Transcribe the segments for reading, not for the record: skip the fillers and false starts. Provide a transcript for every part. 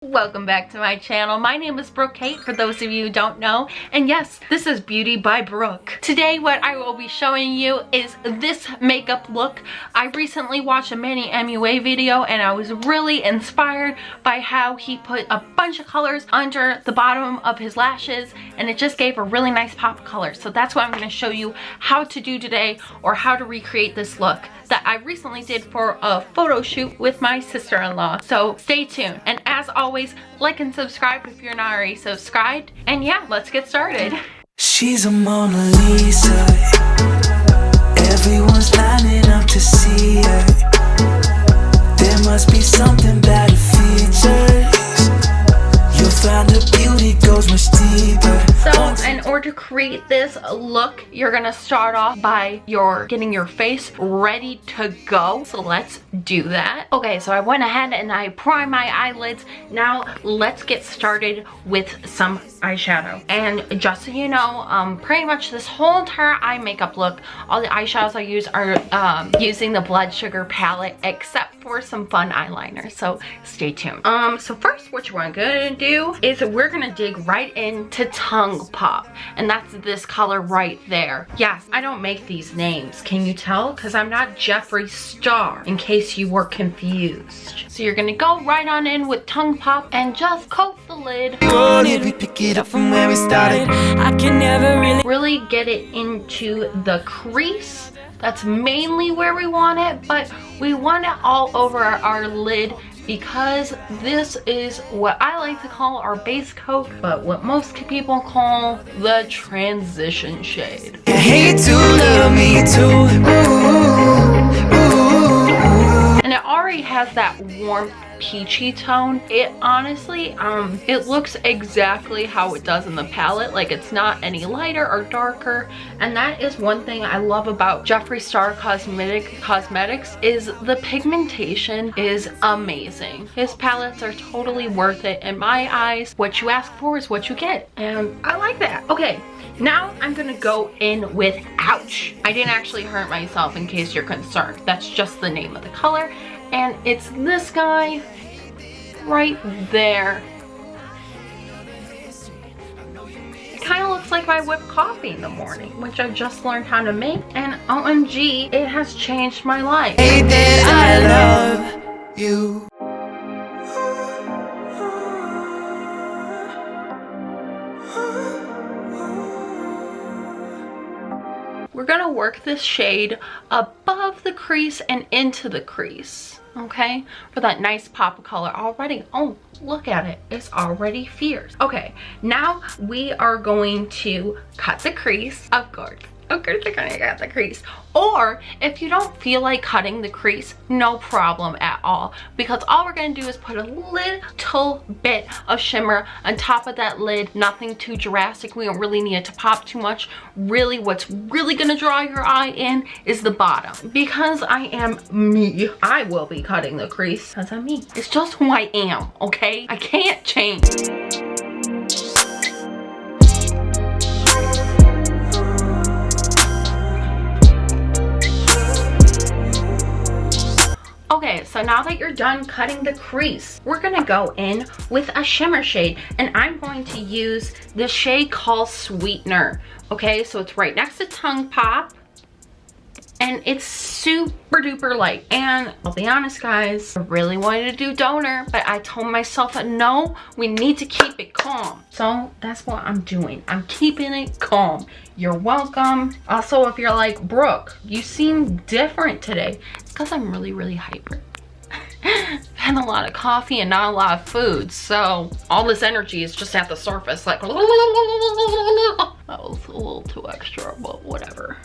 Welcome back to my channel. My name is Brooke for those of you who don't know, and yes, this is Beauty by Brooke. Today what I will be showing you is this makeup look. I recently watched a Manny MUA video and I was really inspired by how he put a bunch of colors under the bottom of his lashes and it just gave a really nice pop of color. So that's what I'm going to show you how to do today, or how to recreate this look that I recently did for a photo shoot with my sister-in-law. So stay tuned, and as always, like and subscribe if you're not already subscribed. And yeah, let's get started. She's a Mona Lisa. Everyone's lining up to see her. There must be something about her features. You'll find her beauty goes much deeper. So in order to create this look, you're gonna start off by getting your face ready to go. So let's do that. Okay, so I went ahead and I primed my eyelids. Now let's get started with some eyeshadow. And just so you know, pretty much this whole entire eye makeup look, all the eyeshadows I use are using the Blood Sugar palette, except for some fun eyeliner. So stay tuned. So first, what we're gonna do is we're gonna dig right into Tongue Pop, and that's this color right there. Yes, I don't make these names, can you tell? Because I'm not Jeffree Star, in case you were confused. So you're gonna go right on in with Tongue Pop and just coat the lid. We pick it up from where we started. I can never really get it into the crease. That's mainly where we want it, but we want it all over our lid, because this is what I like to call our base coat, but what most people call the transition shade. I hate to love me too. And it already has that warm peachy tone. It honestly, it looks exactly how it does in the palette. Like, it's not any lighter or darker, and that is one thing I love about Jeffree Star Cosmetics is the pigmentation is amazing. His palettes are totally worth it in my eyes. What you ask for is what you get, and I like that. Okay, now I'm gonna go in with Ouch. I didn't actually hurt myself, in case you're concerned. That's just the name of the color, and it's this guy right there. It kind of looks like my whipped coffee in the morning, which I just learned how to make, and OMG, it has changed my life. Hey, that I love you. We're gonna work this shade above the crease and into the crease, okay, for that nice pop of color already. Oh, look at it, it's already fierce. Okay, now we are going to cut the crease. Of course you're gonna cut the crease, or if you don't feel like cutting the crease, no problem at all, because all we're gonna do is put a little bit of shimmer on top of that lid. Nothing too drastic. We don't really need it to pop too much. Really, what's really gonna draw your eye in is the bottom. Because I am me, I will be cutting the crease because I'm me. It's just who I am, okay? I can't change. Okay, so now that you're done cutting the crease, we're gonna go in with a shimmer shade, and I'm going to use the shade called Sweetener. Okay, so it's right next to Tongue Pop, and it's super duper light. And I'll be honest, guys, I really wanted to do Donor, but I told myself, no, we need to keep it calm. So that's what I'm doing. I'm keeping it calm. You're welcome. Also, if you're like, Brooke, you seem different today, it's because I'm really hyper. I've had a lot of coffee and not a lot of food, so all this energy is just at the surface, like, that was a little too extra, but whatever.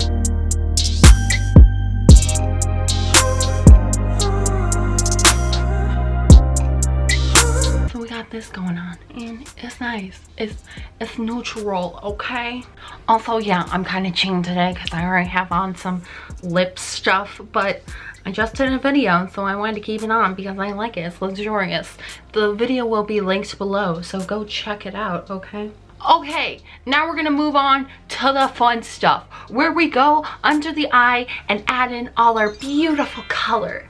So we got this going on, and it's nice. It's neutral, okay? Also, yeah, I'm kind of chinged today because I already have on some lip stuff, but I just did a video, so I wanted to keep it on because I like it. It's luxurious. The video will be linked below, so go check it out, okay? Okay, now we're gonna move on to the fun stuff, where we go under the eye and add in all our beautiful color.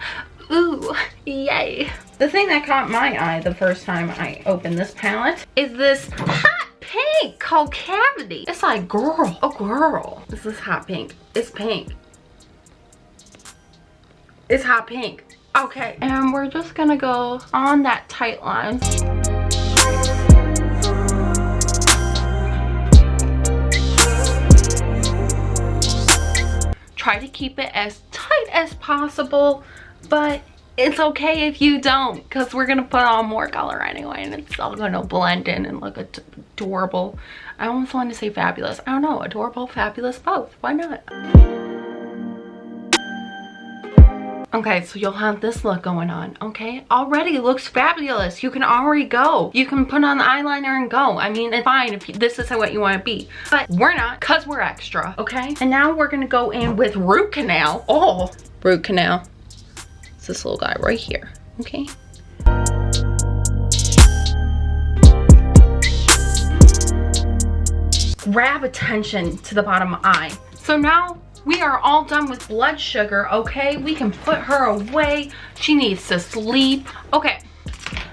Ooh, yay. The thing that caught my eye the first time I opened this palette is this hot pink called Cavity. It's like, girl, oh girl. Is this hot pink? It's pink. It's hot pink. Okay, and we're just gonna go on that tight line. Try to keep it as tight as possible, but it's okay if you don't, because we're gonna put on more color anyway, and it's all gonna blend in and look adorable. I almost wanted to say fabulous. I don't know, adorable, fabulous, both. Why not? Okay, so you'll have this look going on, okay? Already looks fabulous. You can already go. You can put on the eyeliner and go. I mean, it's fine if this is what you want to be. But we're not, because we're extra, okay? And now we're going to go in with root canal. Oh, root canal. It's this little guy right here, okay? Grab attention to the bottom eye. So now we are all done with blood sugar, okay? We can put her away. She needs to sleep. Okay,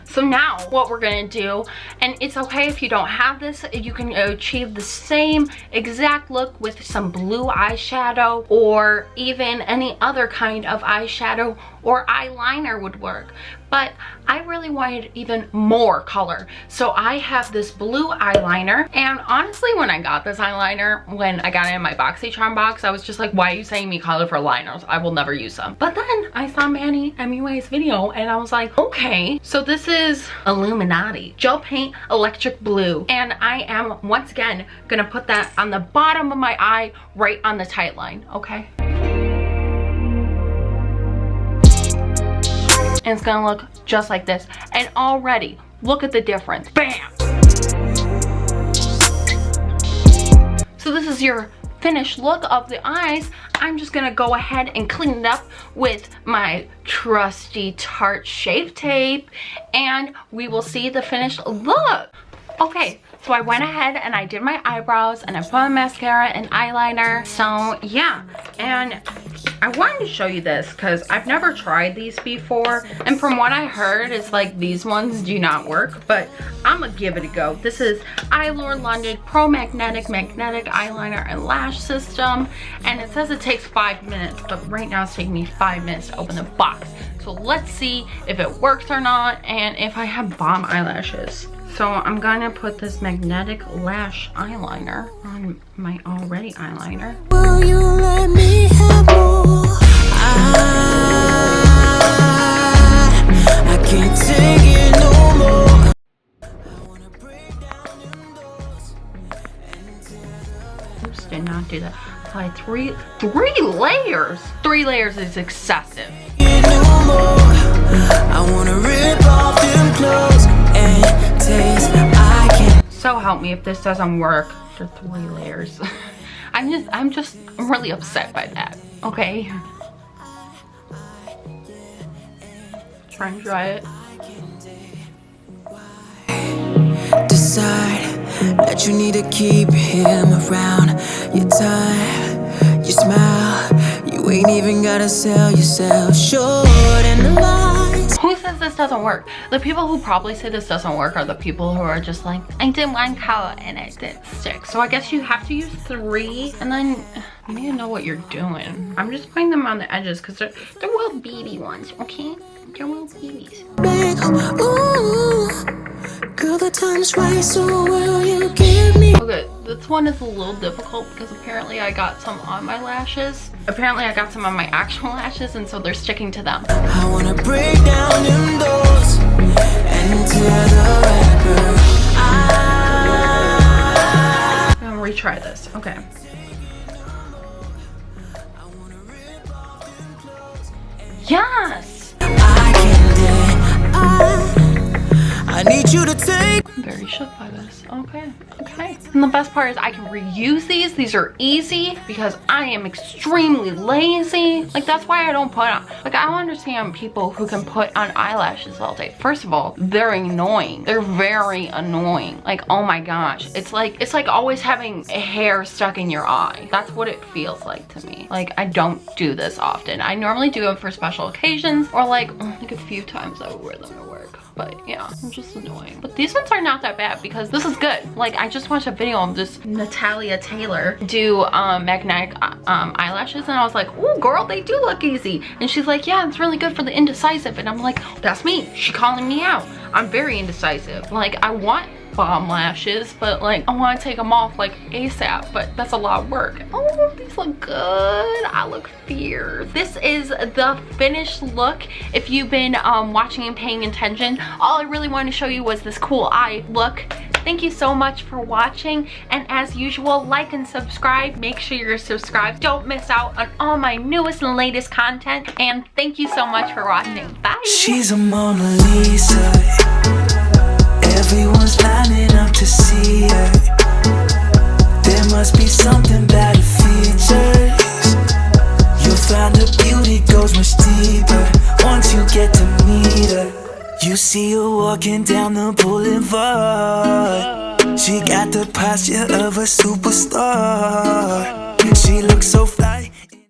so now what we're gonna do, and it's okay if you don't have this, you can achieve the same exact look with some blue eyeshadow or even any other kind of eyeshadow or eyeliner would work. But I really wanted even more color. So I have this blue eyeliner, and honestly when I got this eyeliner, when I got it in my BoxyCharm box, I was just like, why are you sending me colorful liners? I will never use them. But then I saw Manny MUA's video and I was like, okay. So this is Illuminati Gel Paint Electric Blue, and I am once again gonna put that on the bottom of my eye, right on the tight line, okay? And it's gonna look just like this. And already, look at the difference. Bam! So this is your finished look of the eyes. I'm just gonna go ahead and clean it up with my trusty Tarte Shape Tape, and we will see the finished look. Okay, so I went ahead and I did my eyebrows and I put on mascara and eyeliner. So yeah, and I wanted to show you this because I've never tried these before, and from what I heard, it's like these ones do not work, but I'm gonna give it a go. This is Eylure London Pro Magnetic Eyeliner and Lash System, and it says it takes 5 minutes, but right now it's taking me 5 minutes to open the box. So let's see if it works or not, and if I have bomb eyelashes. So I'm gonna put this magnetic lash eyeliner on my already eyeliner. Will you let me have more? I can't take it no more. I wanna break down them doors and tear the... Oops, did not do that. Apply three layers. 3 layers is excessive. No more. I wanna rip off them clothes and taste. I can't. So help me if this doesn't work for 3 layers. I'm just really upset by that. Okay. Try and dry it. Decide that you need to keep him around. Your time, your smile. You ain't even gotta sell yourself short in the lines. Who says this doesn't work? The people who probably say this doesn't work are the people who are just like, I did 1 color and it didn't stick. So I guess you have to use 3, and then you need to know what you're doing. I'm just putting them on the edges because they're little BB ones, okay? They're little BBs. Ooh, girl, the time's right, so will you give me? Okay, this one is a little difficult because apparently I got some on my lashes. Apparently I got some on my actual lashes, and so they're sticking to them. I wanna break down them doors and tear the rapper. I'm gonna retry this. Okay. Yes! I need you to take. I'm very shook by this. Okay. Okay. okay? And the best part is I can reuse these. These are easy because I am extremely lazy. Like, that's why I don't put on, like, I don't understand people who can put on eyelashes all day. First of all, they're annoying. They're very annoying. Like, oh my gosh. It's like always having hair stuck in your eye. That's what it feels like to me. Like, I don't do this often. I normally do them for special occasions or like a few times I would wear them to work. But yeah, I'm just annoying. But these ones are not that bad because this is good. Like, I just watched a video of this Natalia Taylor do magnetic eyelashes, and I was like, oh girl, they do look easy. And she's like, yeah, it's really good for the indecisive. And I'm like, that's me. She calling me out. I'm very indecisive. Like, I want bomb lashes, but like I want to take them off like ASAP, but that's a lot of work. Oh, these look good. I look fierce. This is the finished look. If you've been watching and paying attention, all I really wanted to show you was this cool eye look. Thank you so much for watching, and as usual, like and subscribe. Make sure you're subscribed. Don't miss out on all my newest and latest content, and thank you so much for watching. Bye. She's a Mona Lisa. Everyone's lining up to see her. There must be something about her features. You'll find her beauty goes much deeper once you get to meet her. You see her walking down the boulevard. She got the posture of a superstar.